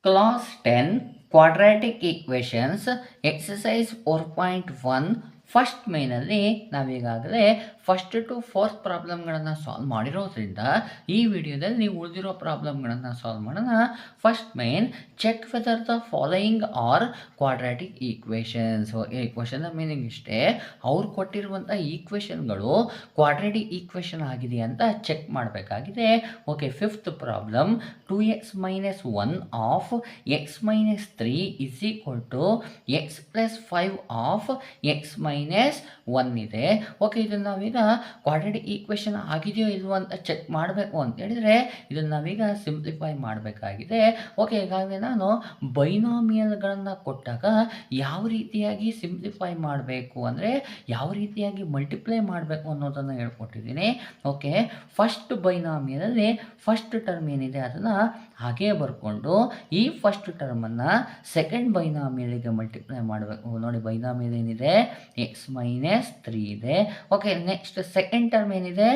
Class 10 Quadratic Equations Exercise 4.1 first ಮೇನಲ್ಲಿ ನಾವೀಗಾಗಲೇ first to fourth ಪ್ರಾಬ್ಲಮ್ಗಳನ್ನು ಸಾಲ್ವ್ ಮಾಡಿರೋದ್ರಿಂದ ಈ ವಿಡಿಯೋದಲ್ಲಿ ನೀವು ಉಳಿದಿರೋ ಪ್ರಾಬ್ಲಮ್ಗಳನ್ನು ಸಾಲ್ವ್ ಮಾಡೋಣ. First main, check whether the following are quadratic equations. ಈ ಕ್ವಶನ್ನ ಮೀನಿಂಗ್ ಇಷ್ಟೇ, ಅವ್ರು ಕೊಟ್ಟಿರುವಂಥ ಈಕ್ವೇಷನ್ಗಳು ಕ್ವಾಡ್ರಾಟಿಕ್ ಈಕ್ವೇಷನ್ ಆಗಿದೆ ಅಂತ ಚೆಕ್ ಮಾಡಬೇಕಾಗಿದೆ. Okay, fifth problem, 2x minus 1 of x minus 3 is equal to x plus 5 of x minus 1 ಇದೆ. ಓಕೆ, ಇದನ್ನು ನಾವೀಗ ಕ್ವಾಡ್ರಾಟಿಕ್ ಈಕ್ವೇಷನ್ ಆಗಿದೆಯೋ ಇಲ್ವೋ ಅಂತ ಚೆಕ್ ಮಾಡಬೇಕು ಅಂತ ಹೇಳಿದರೆ ಇದನ್ನು ನಾವೀಗ ಸಿಂಪ್ಲಿಫೈ ಮಾಡಬೇಕಾಗಿದೆ. ಓಕೆ, ಈಗಾಗಲೇ ನಾನು ಬೈನಾಮಿಯಲ್ಗಳನ್ನು ಕೊಟ್ಟಾಗ ಯಾವ ರೀತಿಯಾಗಿ ಸಿಂಪ್ಲಿಫೈ ಮಾಡಬೇಕು ಅಂದರೆ ಯಾವ ರೀತಿಯಾಗಿ ಮಲ್ಟಿಪ್ಲೈ ಮಾಡಬೇಕು ಅನ್ನೋದನ್ನು ಹೇಳ್ಕೊಟ್ಟಿದ್ದೀನಿ. ಓಕೆ, ಫಸ್ಟ್ ಬೈನಾಮಿಯಲಲ್ಲಿ ಫಸ್ಟ್ ಟರ್ಮ್ ಏನಿದೆ ಅದನ್ನು ಹಾಗೇ ಬರ್ಕೊಂಡು ಈ ಫಸ್ಟ್ ಟರ್ಮನ್ನು ಸೆಕೆಂಡ್ ಬೈನಾಮಿಯಲಿಗೆ ಮಲ್ಟಿಪ್ಲೈ ಮಾಡಬೇಕು. ನೋಡಿ, ಬೈನಾಮಿಯಲ್ ಏನಿದೆ ಎಕ್ಸ್ ಮೈನಸ್ 3 ಇದೆ. ಓಕೆ, ನೆಕ್ಸ್ಟ್ ಸೆಕೆಂಡ್ ಟರ್ಮ್ ಏನಿದೆ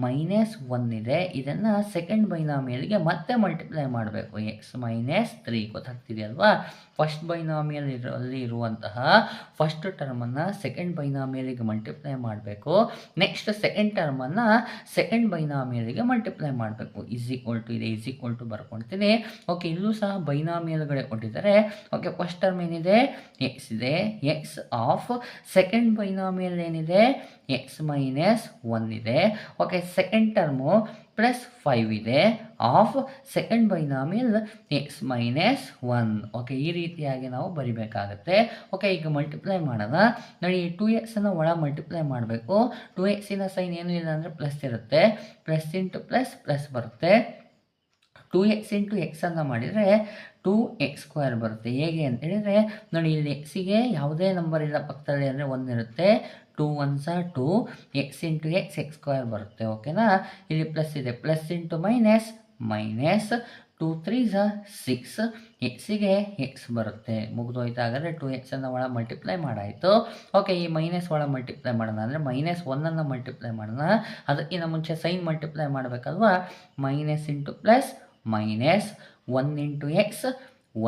-1 ಇದೆ. ಇದನ್ನು ಸೆಕೆಂಡ್ ಬೈನಾಮಿಯಲ್ಗೆ ಮತ್ತೆ ಮಲ್ಟಿಪ್ಲೈ ಮಾಡಬೇಕು, ಎಕ್ಸ್ ಮೈನಸ್ 3. ಗೊತ್ತಾಗ್ತಿದೆಯಲ್ವಾ? ಫಸ್ಟ್ ಬೈನಾಮಿಯಲ್ ಅಲ್ಲಿ ಇರುವಂತಹ ಫಸ್ಟ್ ಟರ್ಮನ್ನು ಸೆಕೆಂಡ್ ಬೈನಾಮಿಯಲಿಗೆ ಮಲ್ಟಿಪ್ಲೈ ಮಾಡಬೇಕು. ನೆಕ್ಸ್ಟ್ ಸೆಕೆಂಡ್ ಟರ್ಮನ್ನು ಸೆಕೆಂಡ್ ಬೈನಾಮಿಯಲಿಗೆ ಮಲ್ಟಿಪ್ಲೈ ಮಾಡಬೇಕು. ಈಸ್ ಈಕ್ವಲ್ ಟು ಇದೆ, ಈಸ್ ಈಕ್ವಲ್ ಟು ಬರ್ಕೊಳ್ತೀನಿ. ಓಕೆ, ಇಲ್ಲೂ ಸಹ ಬೈನಾಮಿಯಲ್ಗಳೇ ಕೊಟ್ಟಿದ್ದಾರೆ. ಓಕೆ, ಫಸ್ಟ್ ಟರ್ಮ್ ಏನಿದೆ ಎಕ್ಸ್ ಇದೆ, ಎಕ್ಸ್ ಆಫ್ ಸೆಕೆಂಡ್ ಬೈನಾಮಿಯಲ್ ಏನಿದೆ ಎಕ್ಸ್ ಮೈನಸ್ 1 ಇದೆ. ಓಕೆ, ಸೆಕೆಂಡ್ ಟರ್ಮು +5 ಇದೆ of second binomial X minus 1. Okay, ಈ ರೀತಿಯಾಗಿ ನಾವು ಬರಿಬೇಕಾಗತ್ತೆ. ಓಕೆ, ಈಗ ಮಲ್ಟಿಪ್ಲೈ ಮಾಡೋಣ. ನೋಡಿ, 2x ಒಳ ಮಲ್ಟಿಪ್ಲೈ ಮಾಡಬೇಕು. 2x ಸೈನ್ ಏನೂ ಇಲ್ಲ ಅಂದರೆ ಪ್ಲಸ್ ಇರುತ್ತೆ, ಪ್ಲಸ್ ಇಂಟು ಪ್ಲಸ್ ಪ್ಲಸ್ ಬರುತ್ತೆ. 2x ಇಂಟು ಎಕ್ಸ್ ಅನ್ನು ಮಾಡಿದರೆ 2x² ಬರುತ್ತೆ. ಹೇಗೆ ಅಂತ ಹೇಳಿದರೆ ನೋಡಿ, ಇಲ್ಲಿ ಎಕ್ಸಿಗೆ ಯಾವುದೇ ನಂಬರ್ ಇಲ್ಲ ಪಕ್ಕದಲ್ಲಿ ಅಂದರೆ 1 ಇರುತ್ತೆ. 2 1s 2, X into X x² ಬರುತ್ತೆ. ಓಕೆನಾ? ಇಲ್ಲಿ ಪ್ಲಸ್ ಇದೆ, plus into minus minus, 2 3s 6, ಎಕ್ಸಿಗೆ ಎಕ್ಸ್ ಬರುತ್ತೆ. ಮುಗಿದೋಯ್ತು. ಹಾಗಾದರೆ 2x ಒಳ ಮಲ್ಟಿಪ್ಲೈ ಮಾಡಾಯಿತು. ಓಕೆ, ಈ ಮೈನಸ್ ಒಳ ಮಲ್ಟಿಪ್ಲೈ ಮಾಡೋಣ ಅಂದರೆ -1 ಮಲ್ಟಿಪ್ಲೈ ಮಾಡೋಣ. ಅದಕ್ಕಿಂತ ಮುಂಚೆ ಸೈನ್ ಮಲ್ಟಿಪ್ಲೈ ಮಾಡಬೇಕಲ್ವಾ? Minus into plus minus, 1 into x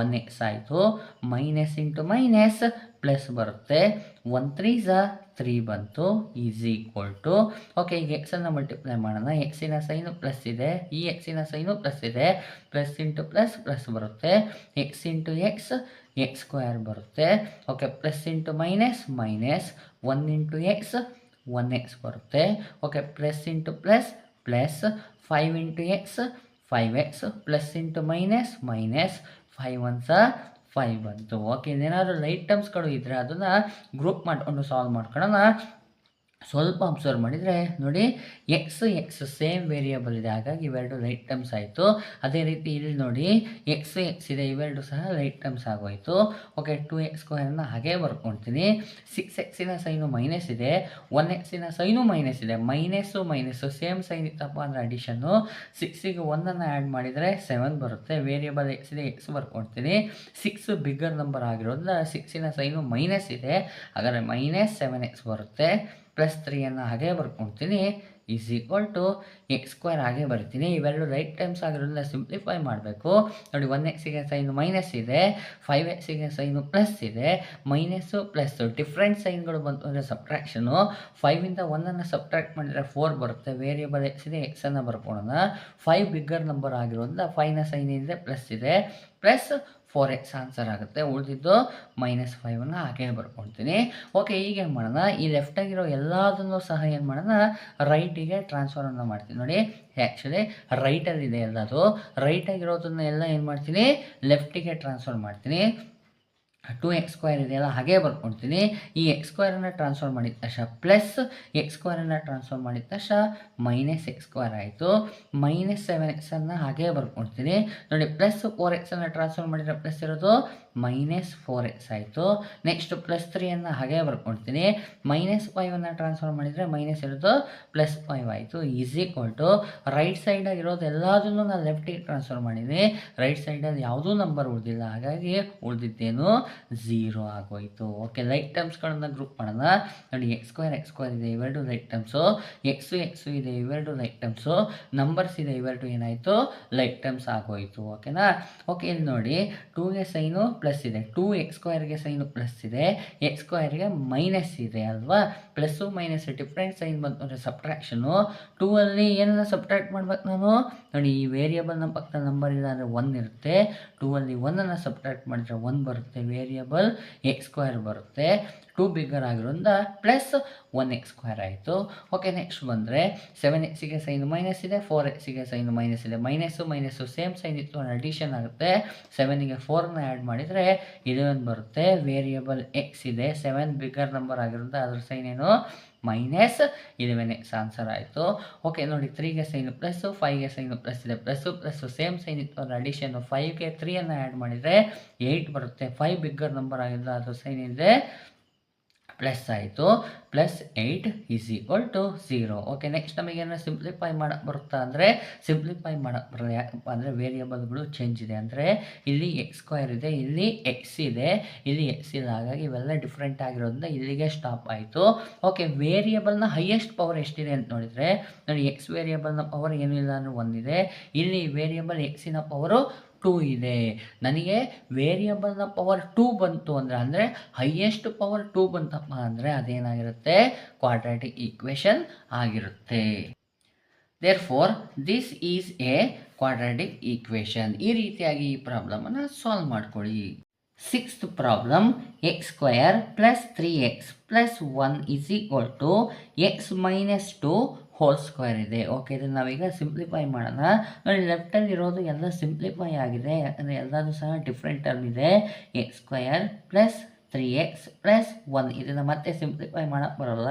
1x ಆಯಿತು. ಮೈನಸ್ ಇಂಟು ಮೈನಸ್ ಪ್ಲಸ್ ಬರುತ್ತೆ, 1 3s 3 ಬಂತು. ಈಸ್ ಈಕ್ವಲ್ ಟು, ಓಕೆ, ಈಗ ಎಕ್ಸನ್ನು ಮಲ್ಟಿಪ್ಲೈ ಮಾಡೋಣ. ಎಕ್ಸಿನ ಸೈನು ಪ್ಲಸ್ ಇದೆ, ಈ ಎಕ್ಸಿನ ಸೈನು ಪ್ಲಸ್ ಇದೆ. ಪ್ಲಸ್ ಇಂಟು ಪ್ಲಸ್ ಪ್ಲಸ್ ಬರುತ್ತೆ, ಎಕ್ಸ್ ಇಂಟು ಎಕ್ಸ್ x² ಬರುತ್ತೆ. Okay, plus into minus minus, 1 into x 1x ಬರುತ್ತೆ. Okay, plus into plus plus, 5 into X 5x, plus into minus minus, 5 1s 5 ಬಂತು. Okay, ಏನಾದರೂ light ಟರ್ಮ್ಸ್ಗಳು ಇದ್ದರೆ ಅದನ್ನು group ಮಾಡಿಕೊಂಡು solve ಮಾಡ್ಕೊಳ್ಳೋಣ. ಸ್ವಲ್ಪ ಅಬ್ಸರ್ವ್ ಮಾಡಿದರೆ ನೋಡಿ, ಎಕ್ಸ್ ಸೇಮ್ ವೇರಿಯಬಲ್ ಇದೆ, ಹಾಗಾಗಿ ಇವೆರಡು ಲೈಟ್ ಟರ್ಮ್ಸ್ ಆಯಿತು. ಅದೇ ರೀತಿ ಇಲ್ಲಿ ನೋಡಿ, ಎಕ್ಸ್ ಇದೆ, ಇವೆರಡು ಸಹ ಲೈಟ್ ಟರ್ಮ್ಸ್ ಆಗೋಯಿತು. ಓಕೆ, 2x² ಹಾಗೇ ಬರ್ಕೊಳ್ತೀನಿ. 6x ಸೈನು ಮೈನಸ್ ಇದೆ, 1x ಸೈನು ಮೈನಸ್ ಇದೆ. ಮೈನಸ್ಸು ಸೇಮ್ ಸೈನ್ ಇತ್ತಪ್ಪ ಅಂದರೆ ಅಡಿಷನ್ನು. 6ಗೆ 1 ಆ್ಯಡ್ ಮಾಡಿದರೆ 7 ಬರುತ್ತೆ. ವೇರಿಯಬಲ್ ಎಕ್ಸ್ ಇದೆ, ಎಕ್ಸ್ ಬರ್ಕೊಳ್ತೀನಿ. 6 ಬಿಗ್ಗರ್ ನಂಬರ್ ಆಗಿರೋದ್ರಿಂದ 6 ಸೈನು ಮೈನಸ್ ಇದೆ, ಹಾಗಾದರೆ -7x ಬರುತ್ತೆ. ಪ್ಲಸ್ 3 ಹಾಗೇ ಬರ್ಕೊಳ್ತೀನಿ. ಈಸ್ ಈಕ್ವಲ್ ಟು x² ಹಾಗೆ ಬರ್ತೀನಿ. ಇವೆರಡು ರೈಟ್ ಟರ್ಮ್ಸ್ ಆಗಿರೋದ್ರಿಂದ ಸಿಂಪ್ಲಿಫೈ ಮಾಡಬೇಕು. ನೋಡಿ, 1xಗೆ ಸೈನು ಮೈನಸ್ ಇದೆ, 5xಗೆ ಸೈನು ಪ್ಲಸ್ ಇದೆ. ಮೈನಸ್ಸು ಪ್ಲಸ್ಸು ಡಿಫ್ರೆಂಟ್ ಸೈನ್ಗಳು ಬಂತು ಅಂದರೆ ಸಬ್ಟ್ರಾಕ್ಷನು. 5ಇಂದ 1 ಸಬ್ಟ್ರಾಕ್ಟ್ ಮಾಡಿದರೆ 4 ಬರುತ್ತೆ. ವೇರಿಯಬಲ್ ಎಕ್ಸ್ ಇದೆ, ಎಕ್ಸನ್ನು ಬರ್ಕೊಳ್ಳೋಣ. 5 ಬಿಗ್ಗರ್ ನಂಬರ್ ಆಗಿರೋದ್ರಿಂದ 5ನ ಸೈನ್ ಏನಿದೆ ಪ್ಲಸ್ ಇದೆ, ಪ್ಲಸ್ 4x ಆನ್ಸರ್ ಆಗುತ್ತೆ. ಉಳಿದಿದ್ದು -5 ಹಾಗೆ ಬರ್ಕೊಳ್ತೀನಿ. ಓಕೆ, ಈಗ ಏನು ಮಾಡೋಣ, ಈ ಲೆಫ್ಟಾಗಿರೋ ಎಲ್ಲದನ್ನು ಸಹ ಏನು ಮಾಡೋಣ, ರೈಟಿಗೆ ಟ್ರಾನ್ಸ್ಫರನ್ನು ಮಾಡ್ತೀನಿ. ನೋಡಿ, ಆ್ಯಕ್ಚುಲಿ ರೈಟಲ್ಲಿದೆ ಎಲ್ಲದು. ರೈಟಾಗಿರೋದನ್ನ ಎಲ್ಲ ಏನು ಮಾಡ್ತೀನಿ, ಲೆಫ್ಟಿಗೆ ಟ್ರಾನ್ಸ್ಫರ್ ಮಾಡ್ತೀನಿ. 2x² ಇದೆಯಲ್ಲ ಹಾಗೇ ಬರ್ಕೊಳ್ತೀನಿ. ಈ x² ಟ್ರಾನ್ಸ್ಫರ್ ಮಾಡಿದ ತಕ್ಷಣ ಪ್ಲಸ್ x² ಟ್ರಾನ್ಸ್ಫರ್ ಮಾಡಿದ ತಕ್ಷಣ -x² ಆಯಿತು. -7x ಹಾಗೇ ಬರ್ಕೊಳ್ತೀನಿ. ನೋಡಿ, ಪ್ಲಸ್ 4x ಟ್ರಾನ್ಸ್ಫರ್ ಮಾಡಿದರೆ ಪ್ಲಸ್ ಇರೋದು -4x ಆಯಿತು. ನೆಕ್ಸ್ಟ್ +3 ಹಾಗೆ ಬರ್ಕೊಳ್ತೀನಿ. -5 ಟ್ರಾನ್ಸ್ಫರ್ ಮಾಡಿದರೆ ಮೈನಸ್ ಇರೋದು +5 ಆಯಿತು. ಈಸ್ ಈಕ್ವಲ್ ಟು ರೈಟ್ ಸೈಡಾಗಿ ಇರೋದು ಎಲ್ಲದನ್ನು ನಾನು ಲೆಫ್ಟಿಗೆ ಟ್ರಾನ್ಸ್ಫರ್ ಮಾಡಿದ್ದೀನಿ. ರೈಟ್ ಸೈಡಲ್ಲಿ ಯಾವುದೂ ನಂಬರ್ ಉಳಿದಿಲ್ಲ, ಹಾಗಾಗಿ ಉಳಿದಿದ್ದೇನು 0 ಆಗೋಯಿತು. ಓಕೆ, ಲೈಟ್ ಟರ್ಮ್ಸ್ಗಳನ್ನು ಗ್ರೂಪ್ ಮಾಡೋಣ. ನೋಡಿ x² ಇದೆ, ಇವೆರಡು ಲೈಟ್ ಟರ್ಮ್ಸು. x ಇದೆ, ಇವೆರಡು ಲೈಟ್ ಟರ್ಮ್ಸು. ನಂಬರ್ಸ್ ಇದೆ, ಇವೆರಡು ಏನಾಯಿತು ಲೈಟ್ ಟರ್ಮ್ಸ್ ಆಗೋಯಿತು. ಓಕೆನಾ? ಓಕೆ, ಇಲ್ಲಿ ನೋಡಿ 2ಗೆ ಸೈನು ಪ್ಲಸ್ ಇದೆ, 2x²ಗೆ ಸೈನು ಪ್ಲಸ್ ಇದೆ, x²ಗೆ ಮೈನಸ್ ಇದೆ ಅಲ್ವಾ. ಪ್ಲಸ್ಸು ಮೈನಸ್ ಡಿಫ್ರೆಂಟ್ ಸೈನ್ ಬಂತು ಅಂದರೆ ಸಬ್ಟ್ರಾಕ್ಷನು. 2 ಅಲ್ಲಿ ಏನನ್ನ ಸಬ್ಟ್ರಾಕ್ಟ್ ಮಾಡ್ಬೇಕು ನಾನು? ನೋಡಿ, ಈ ವೇರಿಯಬಲ್ನ ಪಕ್ಕದ ನಂಬರ್ ಇಲ್ಲ ಅಂದರೆ 1 ಇರುತ್ತೆ. 2 ಅಲ್ಲಿ 1 ಸಬ್ಟ್ರಾಕ್ಟ್ ಮಾಡಿದ್ರೆ 1 ಬರುತ್ತೆ, ವೇರಿಯಬಲ್ x² ಬರುತ್ತೆ. 2 ಬಿಗ್ಗರ್ ಆಗಿರೋದ್ರಿಂದ +1x² ಆಯಿತು. ಓಕೆ, ನೆಕ್ಸ್ಟ್ ಬಂದರೆ 7xಗೆ ಸೈನು ಮೈನಸ್ ಇದೆ, 4xಗೆ ಸೈನು ಮೈನಸ್ ಇದೆ. ಮೈನಸ್ಸು ಸೇಮ್ ಸೈನ್ ಇತ್ತು, ಅಡಿಷನ್ ಆಗುತ್ತೆ. 7ಗೆ 4ನ ಆ್ಯಡ್ ಮಾಡಿದರೆ 11 ಬರುತ್ತೆ. ವೇರಿಯಬಲ್ x ಇದೆ, 7 ಬಿಗ್ಗರ್ ನಂಬರ್ ಆಗಿರೋದ್ರಿಂದ ಅದ್ರ ಸೈನ್ ಏನು -11x ಆನ್ಸರ್ ಆಯಿತು. ಓಕೆ, ನೋಡಿ 3ಗೆ ಸೈನು ಪ್ಲಸ್ಸು, 5ಗೆ ಸೈನು ಪ್ಲಸ್ ಇದೆ. ಪ್ಲಸ್ಸು ಸೇಮ್ ಸೈನ್ ಇತ್ತು ಅಂದರೆ ಅಡಿಷನ್ನು. 5ಗೆ 3 ಆ್ಯಡ್ ಮಾಡಿದರೆ 8 ಬರುತ್ತೆ. 5 ಬಿಗ್ಗರ್ ನಂಬರ್ ಆಗಿರೋದ್ರಿಂದ ಅದ್ರ ಸೈನ್ ಇದೆ ಪ್ಲಸ್ ಆಯಿತು. +8 = 0. ಓಕೆ, ನೆಕ್ಸ್ಟ್ ನಮಗೇನಾದ್ರು ಸಿಂಪ್ಲಿಫೈ ಮಾಡೋಕ್ಕೆ ಬರುತ್ತಾ ಅಂದರೆ ಸಿಂಪ್ಲಿಫೈ ಮಾಡೋಕ್ಕೆ ಬರಲ್ಲ. ಯಾಕಪ್ಪ ಅಂದರೆ ವೇರಿಯಬಲ್ಗಳು ಚೇಂಜ್ ಇದೆ. ಅಂದರೆ ಇಲ್ಲಿ x² ಇದೆ, ಇಲ್ಲಿ x ಇದೆ, ಇಲ್ಲಿ x ಇಲ್ಲ. ಹಾಗಾಗಿ ಇವೆಲ್ಲ ಡಿಫ್ರೆಂಟ್ ಆಗಿರೋದ್ರಿಂದ ಇಲ್ಲಿಗೆ ಸ್ಟಾಪ್ ಆಯಿತು. ಓಕೆ, ವೇರಿಯಬಲ್ನ ಹೈಯೆಸ್ಟ್ ಪವರ್ ಎಷ್ಟಿದೆ ಅಂತ ನೋಡಿದರೆ, ನೋಡಿ x ವೇರಿಯಬಲ್ನ ಪವರ್ ಏನೂ ಇಲ್ಲ ಅಂದರೆ 1 ಇದೆ. ಇಲ್ಲಿ ವೇರಿಯಬಲ್ x ಪವರು 2 ಇದೆ. ನನಗೆ ವೇರಿಯಬಲ್ನ ಪವರ್ 2 ಬಂತು ಅಂದರೆ ಹೈಯೆಸ್ಟ್ ಪವರ್ 2 ಬಂತಪ್ಪ ಅಂದರೆ ಅದೇನಾಗಿರುತ್ತೆ ಕ್ವಾಡ್ರಾಟಿಕ್ ಈಕ್ವೇಷನ್ ಆಗಿರುತ್ತೆ. Therefore this is A quadratic equation. ಈ ರೀತಿಯಾಗಿ ಈ ಪ್ರಾಬ್ಲಮನ್ನು ಸಾಲ್ವ್ ಮಾಡ್ಕೊಳ್ಳಿ. 6th problem, x² + 3x + 1 = x - 2 whole square ಇದೆ. ಓಕೆ, ಇದನ್ನು ನಾವೀಗ ಸಿಂಪ್ಲಿಫೈ ಮಾಡೋಣ. ನೋಡಿ, ಲೆಫ್ಟಲ್ಲಿ ಇರೋದು ಎಲ್ಲ ಸಿಂಪ್ಲಿಫೈ ಆಗಿದೆ, ಯಾಕಂದರೆ ಎಲ್ಲದೂ ಸಹ ಡಿಫ್ರೆಂಟ್ ಟರ್ಮ್ ಇದೆ. x² + 3x + 1 ಇದನ್ನು ಮತ್ತೆ ಸಿಂಪ್ಲಿಫೈ ಮಾಡೋಕ್ಕೆ ಬರೋಲ್ಲ.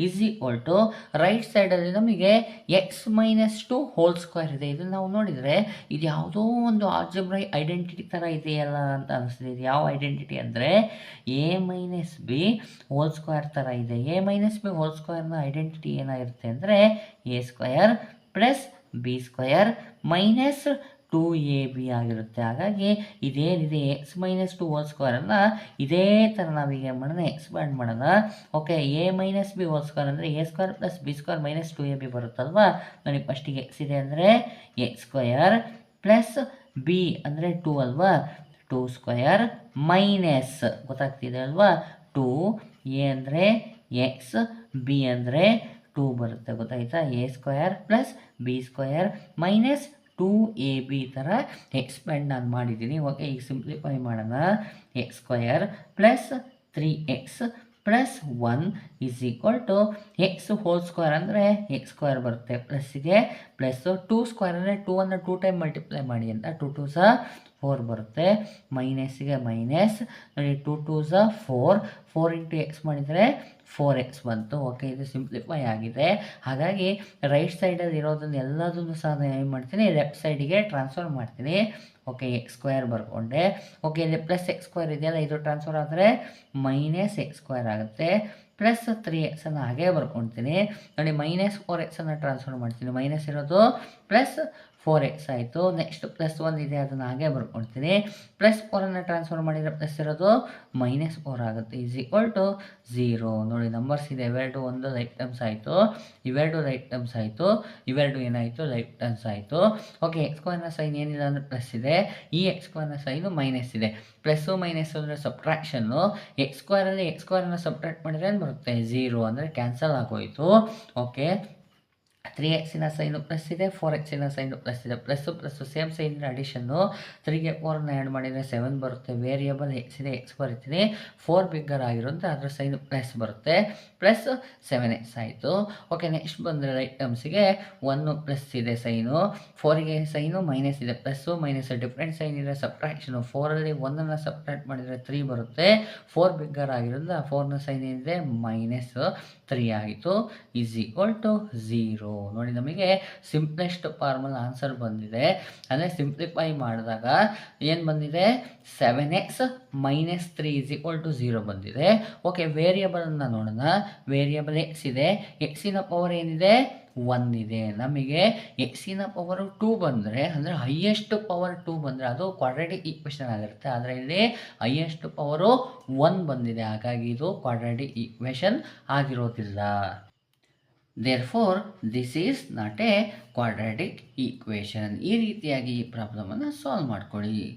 = ರೈಟ್ ಸೈಡಲ್ಲಿ ನಮಗೆ x - 2 ಹೋಲ್ ಸ್ಕ್ವೇರ್ ಇದೆ. ಇದನ್ನು ನಾವು ನೋಡಿದರೆ ಇದು ಯಾವುದೋ ಒಂದು ಆಲ್ಜಿಬ್ರಾ ಐಡೆಂಟಿಟಿ ಥರ ಇದೆಯಲ್ಲ ಅಂತ ಅನಿಸ್ತಿದೆ. ಇದು ಯಾವ ಐಡೆಂಟಿಟಿ ಅಂದರೆ a - b ಹೋಲ್ ಸ್ಕ್ವೇರ್ ಥರ ಇದೆ. a - b ಹೋಲ್ ಸ್ಕ್ವೇರ್ನ ಐಡೆಂಟಿಟಿ ಏನಾಗಿರುತ್ತೆ ಅಂದರೆ a² + b² - 2ab ಆಗಿರುತ್ತೆ. ಹಾಗಾಗಿ ಇದೇನಿದೆ x - 2 ಹೋಲ್ ಸ್ಕ್ವೇರನ್ನು ಇದೇ ಥರ ನಾವೀಗ ಮಾಡೋಣ, ಎಕ್ಸ್ಪ್ಯಾಂಡ್ ಮಾಡೋಣ. Okay, a - b whole square ಅಂದರೆ a² + b² - 2ab ಬರುತ್ತಲ್ವಾ. ನೋಡಿ, ಫಸ್ಟಿಗೆ x ಇದೆ ಅಂದರೆ x² + b ಅಂದರೆ 2 ಅಲ್ವಾ, 2² ಮೈನಸ್ ಗೊತ್ತಾಗ್ತಿದೆ ಅಲ್ವಾ, 2 a ಅಂದರೆ x, b ಅಂದರೆ 2 ಬರುತ್ತೆ. ಗೊತ್ತಾಯ್ತಾ? a² + b² - 2ab ಥರ ಎಕ್ಸ್ಪ್ಯಾಂಡ್ ನಾನು ಮಾಡಿದ್ದೀನಿ. ಓಕೆ, ಈಗ ಸಿಂಪ್ಲಿಫೈ ಮಾಡೋಣ. x² + 3x + 1 = x whole square ಅಂದರೆ x² ಬರುತ್ತೆ. ಪ್ಲಸ್ಸಿಗೆ ಪ್ಲಸ್ಸು, 2² ಅಂದರೆ 2 2 ಟೈಮ್ ಮಲ್ಟಿಪ್ಲೈ ಮಾಡಿ ಅಂತ 2 2s 4 ಬರುತ್ತೆ. ಮೈನಸ್ಸಿಗೆ ಮೈನಸ್, ನೋಡಿ 2 2s 4, 4 × x ಮಾಡಿದರೆ 4x ಬಂತು. ಓಕೆ, ಇದು ಸಿಂಪ್ಲಿಫೈ ಆಗಿದೆ. ಹಾಗಾಗಿ ರೈಟ್ ಸೈಡಲ್ಲಿ ಇರೋದನ್ನು ಎಲ್ಲದನ್ನು ಸಹ ನಾನು ಏನು ಮಾಡ್ತೀನಿ, ಲೆಫ್ಟ್ ಸೈಡಿಗೆ ಟ್ರಾನ್ಸ್ಫರ್ ಮಾಡ್ತೀನಿ. Okay, x² ಬರ್ಕೊಂಡೆ. ಓಕೆ, ಇಲ್ಲಿ +x² ಇದೆಯಲ್ಲ, ಇದು ಟ್ರಾನ್ಸ್ಫರ್ ಆದರೆ -x² ಆಗುತ್ತೆ. +3x ಹಾಗೆ ಬರ್ಕೊಳ್ತೀನಿ. ನೋಡಿ, -4x ಟ್ರಾನ್ಸ್ಫರ್ ಮಾಡ್ತೀನಿ. ಮೈನಸ್ ಇರೋದು +4x ಆಯಿತು. ನೆಕ್ಸ್ಟ್ +1 ಇದೆ, ಅದನ್ನು ಹಾಗೆ ಬರ್ಕೊಳ್ತೀನಿ. +4 ಟ್ರಾನ್ಸ್ಫರ್ ಮಾಡಿದರೆ ಪ್ಲಸ್ ಇರೋದು -4 ಆಗುತ್ತೆ. = 0. ನೋಡಿ, ನಂಬರ್ಸ್ ಇದೆ, ಇವೆರಡು ಒಂದು ಲೈಟ್ ಟರ್ಮ್ಸ್ ಆಯಿತು, ಇವೆರಡು ಲೈಟ್ ಟರ್ಮ್ಸ್ ಆಯಿತು, ಇವೆರಡು ಏನಾಯಿತು ಲೈಟ್ ಟರ್ಮ್ಸ್ ಆಯಿತು. ಓಕೆ, x² ಸೈನ್ ಏನಿಲ್ಲ ಅಂದರೆ ಪ್ಲಸ್ ಇದೆ, ಈ x² ಸೈನು ಮೈನಸ್ ಇದೆ. ಪ್ಲಸ್ಸು ಮೈನಸ್ಸು ಅಂದರೆ ಸಬ್ಟ್ರಾಕ್ಷನ್ನು. x² x² ಸಬ್ಟ್ರಾಕ್ಟ್ ಮಾಡಿದರೆ ಏನು ಬರುತ್ತೆ 0 ಅಂದರೆ ಕ್ಯಾನ್ಸಲ್ ಆಗೋಯಿತು. ಓಕೆ, 3x ಸೈನು ಪ್ಲಸ್ ಇದೆ, 4x ಸೈನು ಪ್ಲಸ್ ಇದೆ. Plus same sign addition. 3ಗೆ 4ನ ಆ್ಯಡ್ ಮಾಡಿದರೆ 7 ಬರುತ್ತೆ. ವೇರಿಯಬಲ್ x ಇದೆ, x ಬರೀತೀನಿ. 4 ಬಿಗ್ಗರ್ ಆಗಿರೋಂಥ ಅದ್ರ ಸೈನು ಪ್ಲಸ್ ಬರುತ್ತೆ. +7x ಆಯಿತು. ಓಕೆ, ನೆಕ್ಸ್ಟ್ ಬಂದರೆ ರೈಟ್ ಟರ್ಮ್ಸಿಗೆ 1 ಪ್ಲಸ್ ಇದೆ ಸೈನು, 4ಗೆ ಸೈನು ಮೈನಸ್ ಇದೆ. ಪ್ಲಸ್ಸು ಮೈನಸ್ ಡಿಫ್ರೆಂಟ್ ಸೈನ್ ಇದೆ, ಸಬ್ಟ್ರಾಕ್ಷನು. 4ಅಲ್ಲಿ 1 ಸಬ್ಟ್ರಾಕ್ಟ್ ಮಾಡಿದರೆ 3 ಬರುತ್ತೆ. 4 ಬಿಗ್ಗರ್ ಆಗಿರೋದ್ರಿಂದ 4ನ ಸೈನ್ ಏನಿದೆ -3 ಆಯಿತು. = 0. ನೋಡಿ ನಮಗೆ ಸಿಂಪ್ಲೆಸ್ಟ್ ಫಾರ್ಮಲ್ ಆನ್ಸರ್ ಬಂದಿದೆ. ಅಂದರೆ ಸಿಂಪ್ಲಿಫೈ ಮಾಡಿದಾಗ ಏನು ಬಂದಿದೆ, 7x - 3 = 0 ಬಂದಿದೆ. ಓಕೆ, ವೇರಿಯಬಲನ್ನು ನೋಡೋಣ. ವೇರಿಯಬಲ್ ಎಕ್ಸ್ ಇದೆ, ಎಕ್ಸಿನ ಪವರ್ ಏನಿದೆ 1 ಇದೆ. ನಮಗೆ ಎಕ್ಸಿನ ಪವರ್ 2 ಬಂದರೆ, ಅಂದರೆ ಹೈಯೆಸ್ಟ್ ಪವರ್ 2 ಬಂದರೆ ಅದು ಕ್ವಾಡ್ರಾಟಿಕ್ ಈಕ್ವೇಷನ್ ಆಗಿರುತ್ತೆ. ಆದರೆ ಇಲ್ಲಿ ಹೈಯೆಸ್ಟ್ ಪವರು 1 ಬಂದಿದೆ, ಹಾಗಾಗಿ ಇದು ಕ್ವಾಡ್ರಾಟಿಕ್ ಈಕ್ವೇಷನ್ ಆಗಿರೋದಿಲ್ಲ. Therefore this is not A quadratic equation. ಈ ರೀತಿಯಾಗಿ ಈ ಪ್ರಾಬ್ಲಮನ್ನು ಸಾಲ್ವ್ ಮಾಡ್ಕೊಳ್ಳಿ.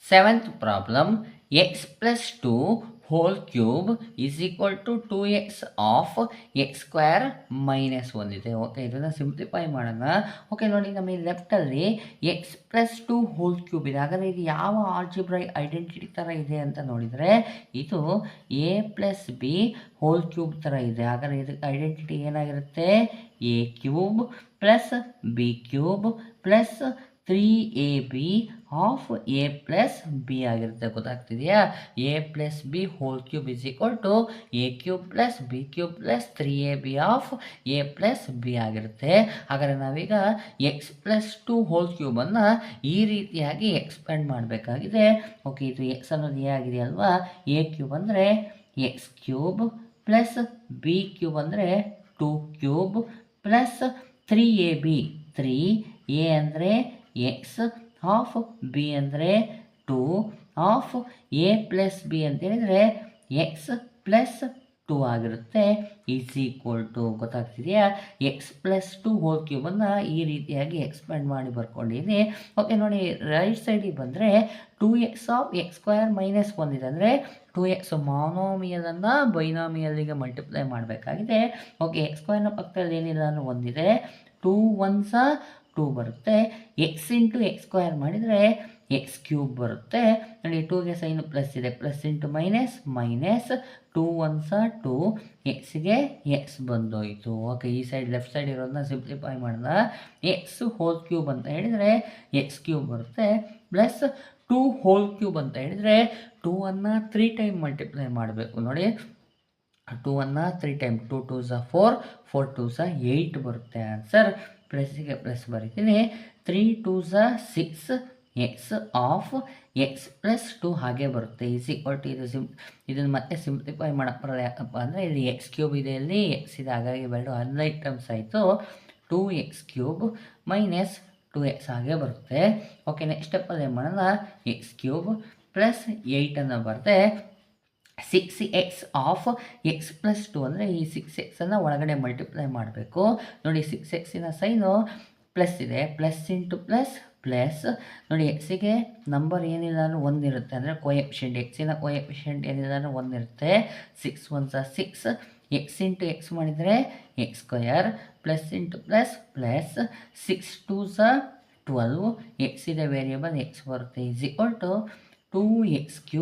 7th problem, x + 2 whole cube = 2x of x² - 1 ಇದೆ. ಓಕೆ, ಇದನ್ನು ಸಿಂಪ್ಲಿಫೈ ಮಾಡೋಣ. ಓಕೆ ನೋಡಿ, ನಮಗೆ ಲೆಫ್ಟಲ್ಲಿ x + 2 whole cube ಇದೆ. ಹಾಗಾದರೆ ಇದು ಯಾವ ಆಲ್ಜಿಬ್ರೈ ಐಡೆಂಟಿಟಿ ಥರ ಇದೆ ಅಂತ ನೋಡಿದರೆ ಇದು a + b whole cube ಥರ ಇದೆ. ಹಾಗಾದರೆ ಇದಕ್ಕೆ ಐಡೆಂಟಿಟಿ ಏನಾಗಿರುತ್ತೆ, a³ + b³ + 3ab of a + b ಆಗಿರುತ್ತೆ. ಗೊತ್ತಾಗ್ತಿದೆಯಾ? a + b whole cube = a³ + b³ + 3ab of a + b ಆಗಿರುತ್ತೆ. ಹಾಗಾದರೆ ನಾವೀಗ x + 2 whole cube ಅನ್ನು ಈ ರೀತಿಯಾಗಿ ಎಕ್ಸ್ಪ್ಯಾಂಡ್ ಮಾಡಬೇಕಾಗಿದೆ. ಓಕೆ, ಇದು x ಅನ್ನೋದು a ಆಗಿದೆ ಅಲ್ವಾ, a³ ಅಂದರೆ x³ + b³ ಅಂದರೆ 2³ + 3ab. 3a ಅಂದರೆ x ಆಫ್ b ಅಂದರೆ 2 ಆಫ್ a + b ಅಂತ ಹೇಳಿದರೆ x + 2 ಆಗಿರುತ್ತೆ. ಗೊತ್ತಾಗ್ತಿದೆಯಾ? x + 2 whole cube ಅನ್ನು ಈ ರೀತಿಯಾಗಿ ಎಕ್ಸ್ಪ್ಯಾಂಡ್ ಮಾಡಿ ಬರ್ಕೊಂಡಿದ್ದೀನಿ. ಓಕೆ ನೋಡಿ, ರೈಟ್ ಸೈಡಿಗೆ ಬಂದರೆ 2x ಆಫ್ x² - 1 ಇದೆ. ಅಂದರೆ 2x ಮಾನೋಮಿಯಲನ್ನು ಬೈನಾಮಿಯಲ್ಲಿಗೆ ಮಲ್ಟಿಪ್ಲೈ ಮಾಡಬೇಕಾಗಿದೆ. ಓಕೆ, x² ಪಕ್ಕದಲ್ಲಿ ಏನಿಲ್ಲ ಅಂದರೆ 1 ಇದೆ. 2 1s 2 ಬರುತ್ತೆ. x × x² ಮಾಡಿದರೆ x³ ಬರುತ್ತೆ. ನೋಡಿ, 2ಗೆ ಸೈನು ಪ್ಲಸ್ ಇದೆ, plus into minus minus, 2 1s 2, ಎಕ್ಸ್ಗೆ ಎಕ್ಸ್ ಬಂದೋಯಿತು. ಓಕೆ, ಈ ಸೈಡ್ ಲೆಫ್ಟ್ ಸೈಡ್ ಇರೋದನ್ನ ಸಿಂಪ್ಲಿಫೈ ಮಾಡೋಣ. x³ ಅಂತ ಹೇಳಿದರೆ x³ ಬರುತ್ತೆ, ಪ್ಲಸ್ 2 whole³ ಅಂತ ಹೇಳಿದರೆ 2ಅನ್ನು 3 ಟೈಮ್ ಮಲ್ಟಿಪ್ಲೈ ಮಾಡಬೇಕು. ನೋಡಿ, 2ಅನ್ನು 3 ಟೈಮ್, 2 2s 4, 4 2s 8 ಬರುತ್ತೆ ಆನ್ಸರ್. ಪ್ಲಸ್ಸಿಗೆ ಪ್ಲಸ್ ಬರೀತೀನಿ. 3 2s 6 x ಆಫ್ x + 2 ಹಾಗೆ ಬರುತ್ತೆ. ಇದನ್ನು ಮತ್ತೆ ಸಿಂಪ್ಲಿಫೈ ಮಾಡಕ್ಕೆ ಬರೋದು ಯಾಕಪ್ಪ ಅಂದರೆ ಇಲ್ಲಿ x³ ಇದೆ, ಇಲ್ಲಿ x ಇದೆ, ಹಾಗಾಗಿ ಎರಡು ಅನ್ಲೈಕ್ ಟರ್ಮ್ಸ್ ಆಯಿತು. 2x³ - 2x ಹಾಗೆ ಬರುತ್ತೆ. ಓಕೆ, ನೆಕ್ಸ್ಟ್ ಸ್ಟೆಪ್ಪಲ್ಲಿ ಏನು ಮಾಡೋಣ, x³ + 8 ಬರುತ್ತೆ. 6x ಆಫ್ x + 2 ಅಂದರೆ ಈ 6xನ್ನು ಒಳಗಡೆ ಮಲ್ಟಿಪ್ಲೈ ಮಾಡಬೇಕು. ನೋಡಿ, 6xನ ಸೈನು ಪ್ಲಸ್ ಇದೆ, ಪ್ಲಸ್ ಇಂಟು ಪ್ಲಸ್ ಪ್ಲಸ್. ನೋಡಿ, ಎಕ್ಸಿಗೆ ನಂಬರ್ ಏನಿಲ್ಲ ಅಂದರೆ 1 ಇರುತ್ತೆ, ಅಂದರೆ ಕೋಎಫಿಷಿಯಂಟ್, ಎಕ್ಸಿನ ಕೋಎಫಿಷಿಯಂಟ್ ಏನಿಲ್ಲ ಅಂದರೆ 1 ಇರುತ್ತೆ. 6 1s 6, x ಇಂಟು ಎಕ್ಸ್ ಮಾಡಿದರೆ x² plus into plus plus, 6 2s 12, X ಇದೆ ವೇರಿಯಬಲ್ ಎಕ್ಸ್ ಬರುತ್ತೆ. = 2x³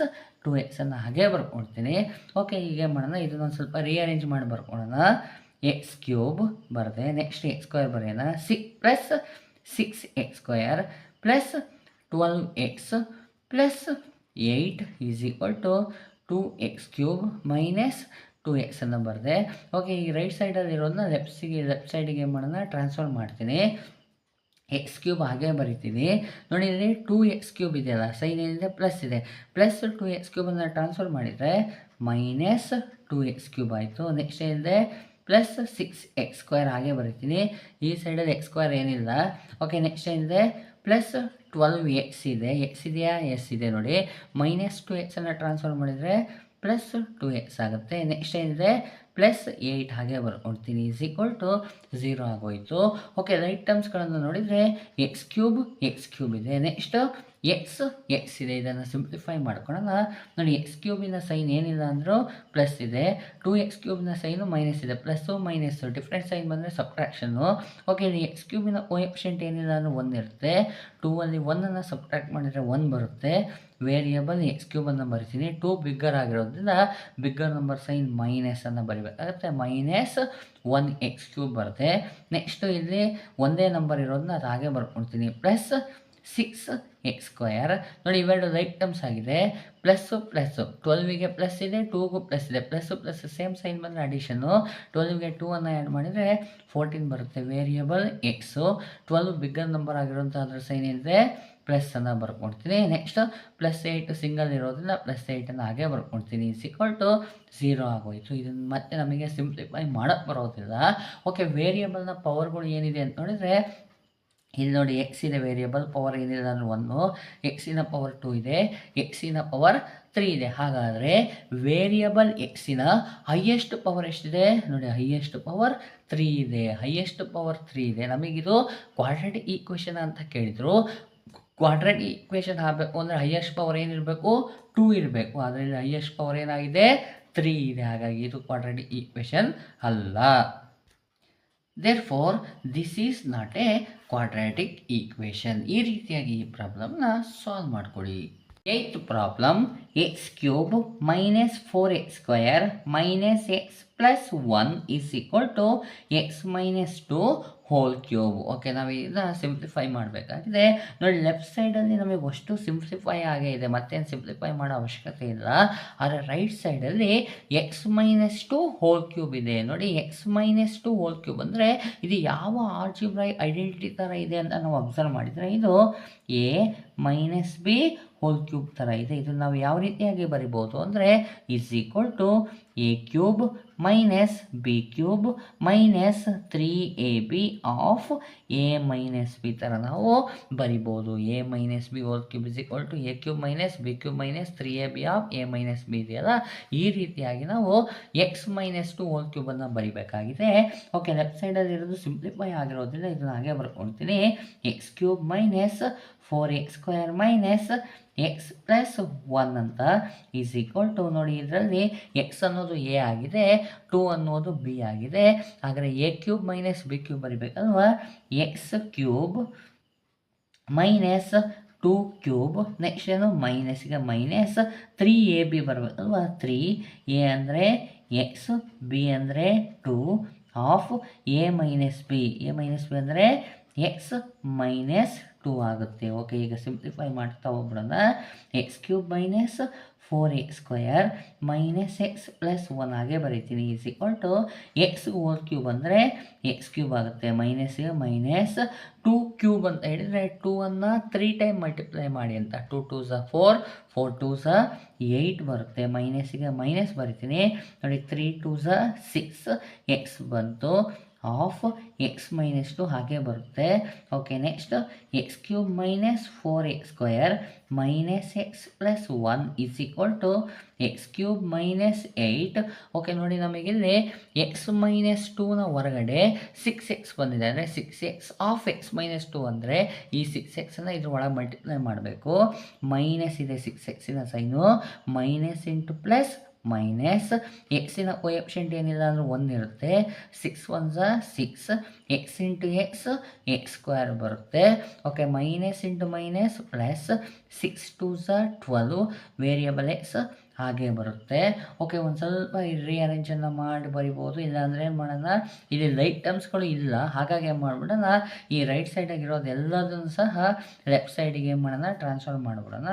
- 2x ಅನ್ನು ಹಾಗೆ ಬರ್ಕೊಳ್ತೀನಿ. ಓಕೆ, ಹೀಗೆ ಮಾಡೋಣ. ಇದನ್ನೊಂದು ಸ್ವಲ್ಪ ರೀಅರೇಂಜ್ ಮಾಡಿ ಬರ್ಕೊಳ್ಳೋಣ. x³ ಬರದೆ, ನೆಕ್ಸ್ಟ್ x² ಬರೆಯೋಣ. 6 + 6x² + 12x + 8 = 2x³ - 2x ಅನ್ನು ಬರೆದೆ. ಓಕೆ, ಈ ರೈಟ್ ಸೈಡಲ್ಲಿ ಇರೋದನ್ನ ಲೆಫ್ಟ್ ಸೈಡಿಗೆ ಏನು ಮಾಡೋಣ, ಟ್ರಾನ್ಸ್ಫರ್ ಮಾಡ್ತೀನಿ. x³ ಹಾಗೆ ಬರಿತೀನಿ. ನೋಡಿ, ಇಲ್ಲಿ 2x³ ಇದೆಯಲ್ಲ, ಸೈನ್ ಏನಿದೆ ಪ್ಲಸ್ ಇದೆ, ಪ್ಲಸ್ 2x³ ಅನ್ನು ಟ್ರಾನ್ಸ್ಫರ್ ಮಾಡಿದರೆ ಮೈನಸ್ 2x³ ಆಯಿತು. ನೆಕ್ಸ್ಟ್ ಏನಿದೆ ಪ್ಲಸ್ 6x² ಹಾಗೆ ಬರಿತೀನಿ. ಈ ಸೈಡಲ್ಲಿ x² ಏನಿಲ್ಲ. ಓಕೆ, ನೆಕ್ಸ್ಟ್ ಏನಿದೆ ಪ್ಲಸ್ 12x ಇದೆ, ಎಕ್ಸ್ ಇದೆಯಾ, ಎಸ್ ಇದೆ. ನೋಡಿ, ಮೈನಸ್ 2x ಅನ್ನು ಟ್ರಾನ್ಸ್ಫರ್ ಮಾಡಿದರೆ ಪ್ಲಸ್ 2x ಆಗುತ್ತೆ. ನೆಕ್ಸ್ಟ್ ಏನಿದೆ ಪ್ಲಸ್ 8 ಹಾಗೆ ಬರ್ಕೊಳ್ತೀನಿ. = 0 ಆಗೋಯಿತು. ಓಕೆ, ರೈಟ್ ಟರ್ಮ್ಸ್ಗಳನ್ನು ನೋಡಿದರೆ x³ ಇದೆ, ನೆಕ್ಸ್ಟ್ x ಇದೆ. ಇದನ್ನು ಸಿಂಪ್ಲಿಫೈ ಮಾಡ್ಕೊಳ್ಳೋಣ. ನೋಡಿ, x³ ಸೈನ್ ಏನಿಲ್ಲ ಅಂದರೂ ಪ್ಲಸ್ ಇದೆ, 2x³ ಸೈನು ಮೈನಸ್ ಇದೆ, ಪ್ಲಸ್ಸು ಮೈನಸ್ಸು ಡಿಫ್ರೆಂಟ್ ಸೈನ್ ಬಂದರೆ ಸಬ್ಟ್ರಾಕ್ಷನ್ನು. ಓಕೆ, ಇಲ್ಲಿ x³ ಕೋಎಫಿಷಿಯಂಟ್ ಏನಿಲ್ಲ ಅಂದರೂ 1 ಇರುತ್ತೆ. 2ಅಲ್ಲಿ 1ಅನ್ನು ಸಬ್ಟ್ರಾಕ್ಟ್ ಮಾಡಿದರೆ 1 ಬರುತ್ತೆ. ವೇರಿಯಬಲ್ x³ ಅನ್ನು ಬರಿತೀನಿ. 2 ಬಿಗ್ಗರ್ ಆಗಿರೋದ್ರಿಂದ ಬಿಗ್ಗರ್ ನಂಬರ್ ಸೈನ್ ಮೈನಸ್ ಅನ್ನು ಬರಿಬೇಕಾಗುತ್ತೆ. -1x³ ಬರುತ್ತೆ. ನೆಕ್ಸ್ಟು ಇಲ್ಲಿ ಒಂದೇ ನಂಬರ್ ಇರೋದನ್ನ ಅದು ಹಾಗೆ ಬರ್ಕೊಳ್ತೀನಿ. Plus six x square. ನೋಡಿ ಇವೆರಡು ರೈಟ್ ಟರ್ಮ್ಸ್ ಆಗಿದೆ. ಪ್ಲಸ್ಸು ಪ್ಲಸ್ಸು 12ಗೆ ಪ್ಲಸ್ ಇದೆ, 2ಗೂ ಪ್ಲಸ್ ಇದೆ. ಪ್ಲಸ್ಸು ಪ್ಲಸ್ ಸೇಮ್ ಸೈನ್ ಬಂದರೆ ಅಡಿಷನ್ನು. 12ಗೆ 2 ಅನ್ನು ಆ್ಯಡ್ ಮಾಡಿದರೆ 14 ಬರುತ್ತೆ. ವೇರಿಯಬಲ್ ಎಕ್ಸು 12 ಬಿಗ್ಗರ್ ನಂಬರ್ ಆಗಿರೋಂಥ ಅದ್ರ ಸೈನ್ ಏನಿದೆ ಪ್ಲಸ್ ಅನ್ನು ಬರ್ಕೊಳ್ತೀನಿ. ನೆಕ್ಸ್ಟ್ +8 ಸಿಂಗಲ್ ಇರೋದ್ರಿಂದ +8 ಹಾಗೆ ಬರ್ಕೊಳ್ತೀನಿ. =0 ಆಗೋಯಿತು. ಇದನ್ನು ಮತ್ತೆ ನಮಗೆ ಸಿಂಪ್ಲಿಫೈ ಮಾಡೋಕ್ಕೆ ಬರೋದಿಲ್ಲ. ಓಕೆ, ವೇರಿಯಬಲ್ನ ಪವರ್ಗಳು ಏನಿದೆ ಅಂತ ನೋಡಿದರೆ ಇಲ್ಲಿ ನೋಡಿ ಎಕ್ಸ್ ಇದೆ, ವೇರಿಯಬಲ್ ಪವರ್ ಏನಿಲ್ಲ ಅಂದರೆ 1, ಎಕ್ಸಿನ ಪವರ್ 2 ಇದೆ, ಎಕ್ಸಿನ ಪವರ್ 3 ಇದೆ. ಹಾಗಾದರೆ ವೇರಿಯಬಲ್ ಎಕ್ಸಿನ ಹೈಯೆಸ್ಟ್ ಪವರ್ ಎಷ್ಟಿದೆ ನೋಡಿ, ಹೈಯೆಸ್ಟ್ ಪವರ್ 3 ಇದೆ. ಹೈಯೆಸ್ಟ್ ಪವರ್ 3 ಇದೆ. ನಮಗಿದು ಕ್ವಾಡ್ರಾಟಿಕ್ ಈಕ್ವೇಷನ್ ಅಂತ ಕೇಳಿದರು. ಕ್ವಾಡ್ರಾಟಿಕ್ ಈಕ್ವೇಷನ್ ಆಗಬೇಕು ಅಂದರೆ ಹೈಯೆಸ್ಟ್ ಪವರ್ ಏನಿರಬೇಕು, 2 ಇರಬೇಕು. ಅದರಲ್ಲಿ ಹೈಯೆಸ್ಟ್ ಪವರ್ ಏನಾಗಿದೆ 3 ಇದೆ. ಹಾಗಾಗಿ ಇದು ಕ್ವಾಡ್ರಾಟಿಕ್ ಈಕ್ವೇಷನ್ ಅಲ್ಲ. Therefore, this is not a quadratic equation. ಈ ರೀತಿಯಾಗಿ ಈ ಪ್ರಾಬ್ಲಮ್ನ ಸಾಲ್ವ್ ಮಾಡ್ಕೊಳ್ಳಿ. 8th problem, x³ minus 4x square minus x plus 1 is equal to x minus 2 whole cube. Okay, ನಾವು ಇದನ್ನ ಸಿಂಪ್ಲಿಫೈ ಮಾಡಬೇಕಾಗಿದೆ. ನೋಡಿ ಲೆಫ್ಟ್ ಸೈಡಲ್ಲಿ ನಮಗೆ ಅಷ್ಟು ಸಿಂಪ್ಲಿಫೈ ಆಗೇ ಇದೆ, ಮತ್ತೇನು ಸಿಂಪ್ಲಿಫೈ ಮಾಡೋ ಅವಶ್ಯಕತೆ ಇಲ್ಲ. ಆದರೆ ರೈಟ್ ಸೈಡಲ್ಲಿ ಎಕ್ಸ್ ಮೈನಸ್ 2 ಹೋಲ್ ಕ್ಯೂಬ್ ಇದೆ. ನೋಡಿ ಎಕ್ಸ್ ಮೈನಸ್ 2 ಹೋಲ್ ಕ್ಯೂಬ್ ಅಂದರೆ ಇದು ಯಾವ ಆಲ್ಜಿಬ್ರಾಯಿಕ್ ಐಡೆಂಟಿಟಿ ಥರ ಇದೆ ಅಂತ ನಾವು ಅಬ್ಸರ್ವ್ ಮಾಡಿದರೆ ಇದು a minus b whole cube ಥರ ಇದೆ. ಇದನ್ನು ನಾವು ಯಾವ ರೀತಿಯಾಗಿ ಬರಿಬೋದು ಅಂದರೆ =a³ minus b³ minus 3ab of a minus b ಥರ ನಾವು ಬರಿಬೋದು. a minus b whole cube =a³ minus b³ minus 3ab of a minus b ಇದೆಯಲ್ಲ, ಈ ರೀತಿಯಾಗಿ ನಾವು ಎಕ್ಸ್ ಮೈನಸ್ 2 ಹೋಲ್ ಕ್ಯೂಬನ್ನು ಬರಿಬೇಕಾಗಿದೆ. ಓಕೆ, ಲೆಫ್ಟ್ ಸೈಡಲ್ಲಿ ಇರೋದು ಸಿಂಪ್ಲಿಫೈ ಆಗಿರೋದ್ರಿಂದ ಇದನ್ನು ಹಾಗೆ ಬರ್ಕೊಳ್ತೀನಿ. x³ minus 4x square minus x plus 1 ಅಂತ =, ನೋಡಿ ಇದರಲ್ಲಿ ಎಕ್ಸ್ ಅನ್ನೋದು a ಆಗಿದೆ, 2 ಅನ್ನೋದು b ಆಗಿದೆ. ಹಾಗಾದರೆ a³ minus b³ ಬರಿಬೇಕಲ್ವಾ, x³ minus 2³ next ಏನು ಮೈನಸ್ಗೆ ಮೈನಸ್ 3ab ಬರಬೇಕಲ್ವಾ. 3a ಅಂದರೆ ಎಕ್ಸ್, b ಅಂದರೆ 2 of a minus b. a minus b ಅಂದರೆ ಎಕ್ಸ್ ಮೈನಸ್ 2 ಆಗುತ್ತೆ. ಓಕೆ, ಈಗ ಸಿಂಪ್ಲಿಫೈ ಮಾಡ್ತಾ ಹೋಗ್ಬಿಡೋಣ. x³ minus 4x square minus x plus 1 ಹಾಗೆ ಬರೀತೀನಿ. ಎಕ್ಸ್ ಹೋಲ್ ಕ್ಯೂಬ್ ಅಂದರೆ x³ ಆಗುತ್ತೆ, ಮೈನಸ್ಗೆ ಮೈನಸ್ 2³ ಅಂತ ಹೇಳಿದರೆ 2ಅನ್ನು 3 ಟೈಮ್ ಮಲ್ಟಿಪ್ಲೈ ಮಾಡಿ ಅಂತ. 2 2 * 4, 4 2 * 8 ಬರುತ್ತೆ. ಮೈನಸ್ಗೆ ಮೈನಸ್ ಬರಿತೀನಿ. ನೋಡಿ 3 2 * 6 ಎಕ್ಸ್ ಬಂತು ಆಫ್ ಎಕ್ಸ್ ಮೈನಸ್ 2 ಹಾಗೆ ಬರುತ್ತೆ. Okay, next x³ minus 4x square minus x plus 1 x³ minus 8. Okay, ನೋಡಿ ನಮಗಿಲ್ಲಿ ಎಕ್ಸ್ ಮೈನಸ್ 2ನ ಹೊರಗಡೆ 6x ಬಂದಿದೆ. ಅಂದರೆ 6x ಆಫ್ ಎಕ್ಸ್ ಮೈನಸ್ 2 ಅಂದರೆ ಈ 6xನ್ನು ಇದ್ರ ಒಳಗೆ ಮಲ್ಟಿಪ್ಲೈ ಮಾಡಬೇಕು. ಮೈನಸ್ ಇದೆ 6xನ sign, minus into plus minus ಎಕ್ಸಿನ ಕೋಎಫಿಷಿಯಂಟ್ ಏನಿಲ್ಲ ಅಂದರೆ 1 ಇರುತ್ತೆ. 6 1 6 x into x x square ಬರುತ್ತೆ. Okay, minus into minus plus 6 2 12 variable x ಹಾಗೆ ಬರುತ್ತೆ. ಓಕೆ, ಒಂದು ಸ್ವಲ್ಪ ರಿಅರೇಂಜನ್ನು ಮಾಡಿ ಬರಿಬೋದು. ಇಲ್ಲಾಂದರೆ ಏನು ಮಾಡೋಣ, ಇಲ್ಲಿ ಲೈಟ್ ಟರ್ಮ್ಸ್ಗಳು ಇಲ್ಲ, ಹಾಗಾಗಿ ಏನು ಮಾಡಿಬಿಡೋಣ, ಈ ರೈಟ್ ಸೈಡಾಗಿರೋದು ಎಲ್ಲದನ್ನು ಸಹ ಲೆಫ್ಟ್ ಸೈಡಿಗೆ ಏನು ಮಾಡೋಣ, ಟ್ರಾನ್ಸ್ಫರ್ ಮಾಡಿಬಿಡೋಣ.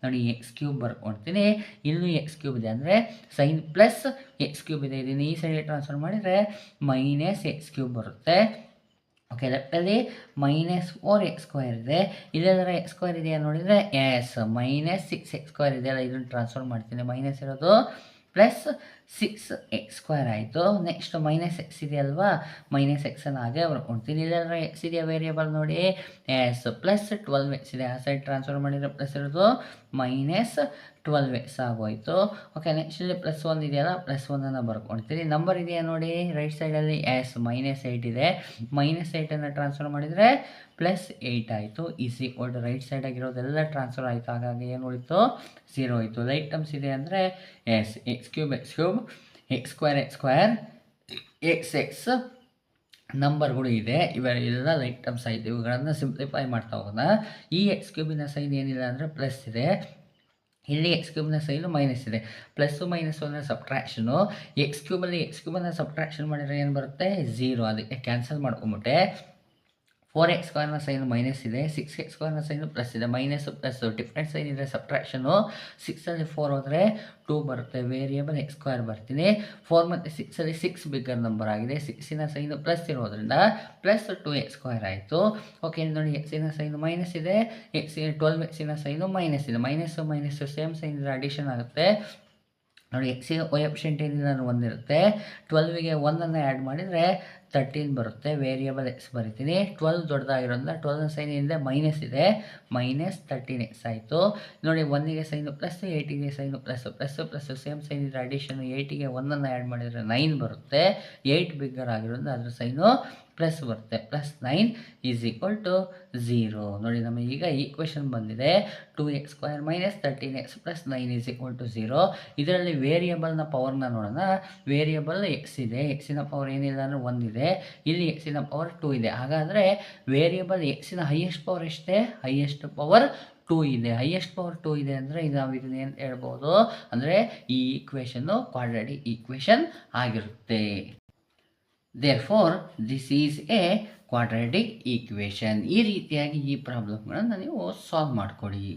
ನೋಡಿ x³ ಬರ್ಕೊಳ್ತೀನಿ. ಇಲ್ಲೂ x³ ಇದೆ ಅಂದರೆ ಸೈನ್ ಪ್ಲಸ್ x³ ಇದೆ, ಇದನ್ನು ಈ ಸೈಡಿಗೆ ಟ್ರಾನ್ಸ್ಫರ್ ಮಾಡಿದರೆ ಮೈನಸ್ x³ ಬರುತ್ತೆ. ಓಕೆ, ಲೆಫ್ಟಲ್ಲಿ ಮೈನಸ್ 4x ಸ್ಕ್ವೇರ್ ಇದೆ, ಇಲ್ಲೆಲ್ಲರ ಎಕ್ಸ್ ಸ್ಕ್ವೇರ್ ಇದೆಯಾ ನೋಡಿದರೆ ಎಸ್, ಮೈನಸ್ 6x ಸ್ಕ್ವೇರ್ ಇದೆಯಲ್ಲ, ಇದನ್ನು ಟ್ರಾನ್ಸ್ಫರ್ ಮಾಡ್ತೀನಿ. ಮೈನಸ್ ಇರೋದು ಪ್ಲಸ್ 6x ಸ್ಕ್ವೇರ್ ಆಯಿತು. ನೆಕ್ಸ್ಟ್ ಮೈನಸ್ ಎಕ್ಸ್ ಇದೆಯಲ್ವಾ, ಮೈನಸ್ ಎಕ್ಸನ್ನು ಹಾಗೆ ಬರ್ಕೊಳ್ತೀನಿ. ಇಲ್ಲೆಲ್ಲರ ಎಕ್ಸ್ ಇದೆಯಾ ವೇರಿಯಬಲ್ ನೋಡಿ, ಎಸ್ ಪ್ಲಸ್ 12x ಇದೆ, ಆ ಸೈಡ್ ಟ್ರಾನ್ಸ್ಫರ್ ಮಾಡಿದರೆ ಪ್ಲಸ್ ಇರೋದು ಮೈನಸ್ 12x ಆಗೋಯಿತು. ಓಕೆ, ನೆಕ್ಸ್ಟ್ ಇಲ್ಲಿ ಪ್ಲಸ್ 1 ಇದೆಯಲ್ಲ, ಪ್ಲಸ್ 1ಅನ್ನು ಬರ್ಕೊಳ್ತೀನಿ. ನಂಬರ್ ಇದೆಯಾ ನೋಡಿ ರೈಟ್ ಸೈಡಲ್ಲಿ, ಎಸ್ ಮೈನಸ್ 8 ಇದೆ, ಮೈನಸ್ 8ಅನ್ನು ಟ್ರಾನ್ಸ್ಫರ್ ಮಾಡಿದರೆ ಪ್ಲಸ್ 8 ಆಯಿತು. ರೈಟ್ ಸೈಡಾಗಿರೋದೆಲ್ಲ ಟ್ರಾನ್ಸ್ಫರ್ ಆಯಿತು, ಹಾಗಾಗಿ ಏನು ಉಳಿತು 0 ಆಯಿತು. ಲೈಟ್ ಟರ್ಮ್ಸ್ ಇದೆ ಅಂದರೆ ಎಸ್ x³ ಎಕ್ಸ್ ಸ್ಕ್ವೇರ್ ಎಕ್ಸ್ ನಂಬರ್ಗಳು ಇದೆ, ಇವೆಲ್ಲ ಲೈಟ್ ಟರ್ಮ್ಸ್ ಆಯಿತು. ಇವುಗಳನ್ನು ಸಿಂಪ್ಲಿಫೈ ಮಾಡ್ತಾ ಹೋಗೋಣ. ಈ x³ ಸೈನ್ ಏನಿಲ್ಲ ಅಂದರೆ ಪ್ಲಸ್ ಇದೆ, ಇಲ್ಲಿ x³ ಸೈನು ಮೈನಸ್ ಇದೆ. ಪ್ಲಸ್ಸು ಮೈನಸ್ಸು ಅಂದರೆ ಸಬ್ಟ್ರಾಕ್ಷನು. x³ x³ ಸಬ್ಟ್ರಾಕ್ಷನ್ ಮಾಡಿದರೆ ಏನು ಬರುತ್ತೆ 0, ಅದಕ್ಕೆ ಕ್ಯಾನ್ಸಲ್ ಮಾಡ್ಕೊಂಬಿಟ್ಟೆ. 4x² ಸೈನು ಮೈನಸ್ ಇದೆ, 6x² ಸೈನು ಪ್ಲಸ್ ಇದೆ. ಮೈನಸ್ ಪ್ಲಸ್ ಡಿಫ್ರೆಂಟ್ ಸೈನ್ ಇದೆ, ಸಬ್ಟ್ರಾಕ್ಷನು. 6ಅಲ್ಲಿ 4 ಹೋದರೆ 2 ಬರುತ್ತೆ, ವೇರಿಯಬಲ್ x² ಬರ್ತೀನಿ. 4 ಮತ್ತು 6ಅಲ್ಲಿ 6 ಬಿಗ್ಗರ್ ನಂಬರ್ ಆಗಿದೆ. 6ನ ಸೈನು ಪ್ಲಸ್ ಇರೋದ್ರಿಂದ ಪ್ಲಸ್ 2x² ಆಯಿತು. ಓಕೆ ನೋಡಿ, ಎಕ್ಸಿನ ಸೈನು ಮೈನಸ್ ಇದೆ, 12xನ ಸೈನು ಮೈನಸ್ ಇದೆ. ಮೈನಸ್ಸು ಮೈನಸ್ಸು ಸೇಮ್ ಸೈನ್ ಇದೆ, ಅಡಿಷನ್ ಆಗುತ್ತೆ. ನೋಡಿ ಎಕ್ಸಿಗೆ ಕೋಎಫಿಷಿಯಂಟ್ ಏನಿದೆ 1 ಇರುತ್ತೆ. 12ಗೆ 1ಅನ್ನು ಆ್ಯಡ್ ಮಾಡಿದರೆ 13 ಬರುತ್ತೆ, ವೇರಿಯಬಲ್ ಎಕ್ಸ್ ಬರಿತೀನಿ. 12 ದೊಡ್ಡದಾಗಿರೋದ್ರಿಂದ 12ನ ಸೈನ್ ಏನಿದೆ ಮೈನಸ್ ಇದೆ, ಮೈನಸ್ 13x ಆಯಿತು. ನೋಡಿ 1ಗೆ ಸೈನು ಪ್ಲಸ್, 8ಗೆ sign plus, plus same sign ಇದ್ರೆ ಅಡಿಷನ್. 8ಗೆ 1ಅನ್ನು ಆ್ಯಡ್ ಮಾಡಿದರೆ 9 ಬರುತ್ತೆ. 8 ಬಿಗ್ಗರ್ ಆಗಿರೋದ್ರಿಂದ ಅದ್ರ ಸೈನು ಪ್ಲಸ್ ಬರುತ್ತೆ. +9 = 0. ನೋಡಿ ನಮಗೆ ಈಗ ಈಕ್ವೇಷನ್ ಬಂದಿದೆ. 2x² - 13x + 9 = 0. ಇದರಲ್ಲಿ ವೇರಿಯಬಲ್ನ ಪವರ್ನ ನೋಡೋಣ. ವೇರಿಯಬಲ್ ಎಕ್ಸ್ ಇದೆ, ಎಕ್ಸಿನ ಪವರ್ ಏನಿಲ್ಲ ಅಂದರೆ 1 ಇದೆ. ಇಲ್ಲಿ ಎಕ್ಸಿನ ಪವರ್ 2 ಇದೆ. ಹಾಗಾದರೆ ವೇರಿಯಬಲ್ ಎಕ್ಸಿನ ಹೈಯೆಸ್ಟ್ ಪವರ್ ಎಷ್ಟಿದೆ? ಹೈಯೆಸ್ಟ್ ಪವರ್ 2 ಇದೆ. ಹೈಯೆಸ್ಟ್ ಪವರ್ 2 ಇದೆ ಅಂದರೆ ನಾವು ಇದನ್ನ ಏನು ಹೇಳ್ಬೋದು ಅಂದರೆ ಈ ಈಕ್ವೇಷನ್ನು ಕ್ವಾಡ್ರಾಟಿಕ್ ಈಕ್ವೇಷನ್ ಆಗಿರುತ್ತೆ. Therefore, this is a quadratic equation. ಈ ರೀತಿಯಾಗಿ ಈ ಪ್ರಾಬ್ಲಮ್ಗಳನ್ನು ನೀವು ಸಾಲ್ವ್ ಮಾಡ್ಕೊಳ್ಳಿ.